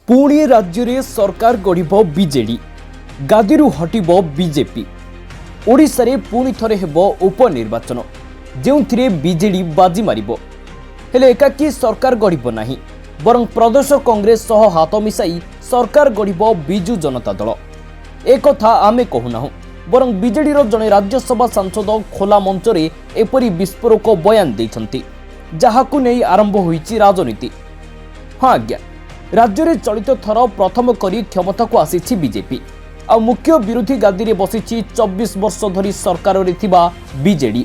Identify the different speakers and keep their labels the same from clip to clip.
Speaker 1: पुणी राज्य रे सरकार गढ़ बीजेडी गादी हटब बीजेपी ओडिशा रे पुणी थरे हेबो उपनिर्वाचन जो बीजेडी बाजी मारिबो हेले एकाकी सरकार गढ़ नाही बरं प्रदेश कांग्रेस सह हाथ मिसाई सरकार गढ़ बिजु जनता दल एक कथा आमे कहूना बरं बीजेडी जड़े राज्यसभा सांसद खोला मंच रे एपरी विस्फोरक बयान देइछंती जहाकु नै आरंभ होईची राजनीति। हाँ आज्ञा राज्य रे चलित थर प्रथम करी क्षमता को आसीछि बीजेपी आ मुख्य विरोधी गादी रे बसिछि 24 वर्ष धरी सरकार रे थिबा बीजेडी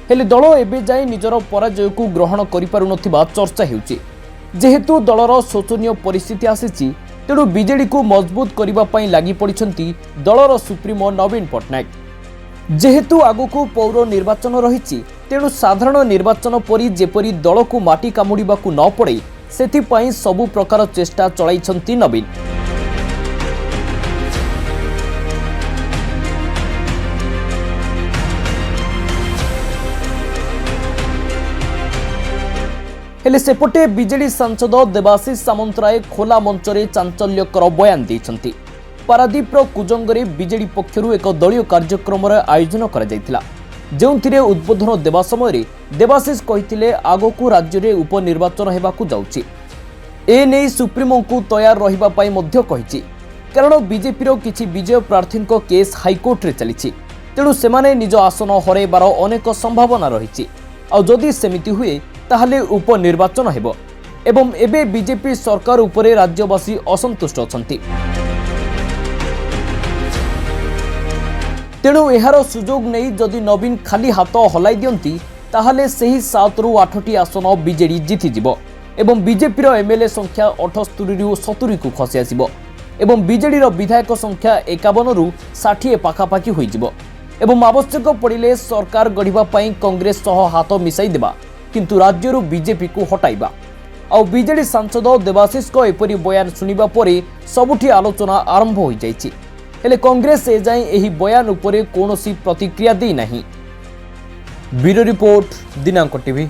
Speaker 1: हेले दल एबे जाय निजर पराजय को ग्रहण करि पारु नथिबा चर्चा हेउछि जेहेतु दलर शोचनीय परिस्थिति आसीछि तेणु बीजेडी को मजबूत करिबा पई लागि पड़िछंती दलर सुप्रीमो नवीन पट्टनायक जेहेतु आगुकू पौर निर्वाचन रहिछि तेणु साधारण निर्वाचन परि जेपरि दल को माटी कामुडिबाकू न पड़े सेथिपाई सबु प्रकार चेष्टा चलाइछंती नवीन। हेले सेपटे बीजेडी सांसद देवाशीष सामंतराय खोला मंचरे चांचल्यकर बयान देइछंती। पारादीप कुजंगरे बीजेडी पक्षरु एक दलीय कार्यक्रम आयोजन करा जायतिला जोंथिरे उद्बोधन देवा समय देवाशीष कहिथिले आगोकू राज्य रे उपनिर्वाचन हेबाकू जाउछि ए नै सुप्रीमो को तैयार रहिबा पई मध्य कहिछि कारण बीजेपी रो किछि विजय प्रार्थी केस हाईकोर्ट रे चलिछि तेणु सेमाने निज आसन हरैबार अनेक संभावना रहिछि आ जदि सेमिति हुए ताहले उपनिर्वाचन हेबो एवं एबे बीजेपी सरकार उपरे राज्यवासी असंतुष्ट अछंती तेणु एहार सुजोग नहीं जदि नवीन खाली हाथ हलाई दियंती ताहले सही 7 रु 8टी आसन बीजेडी जीति जिवो एवं बीजेपी रो एमएलए संख्या 78 रु 70 को खसी आसिबो एवं बीजेडी रो विधायक संख्या 51 रु 60 पाखापाखी होई जिवो एवं आवश्यक पड़िले सरकार गढ़िबा पई कांग्रेस सह हाथ मिसाई देबा किंतु राज्य रो बीजेपी को हटाइबा आ बीजेडी सांसद देवाशीष को एपरी बयान सुनिबा परे सबुठी आलोचना आरंभ होई जायछि हेले कांग्रेस ए जाय एही बयान उपरे कोनोसी प्रतिक्रिया देई नाही। ब्यूरो रिपोर्ट दिनांक टीवी।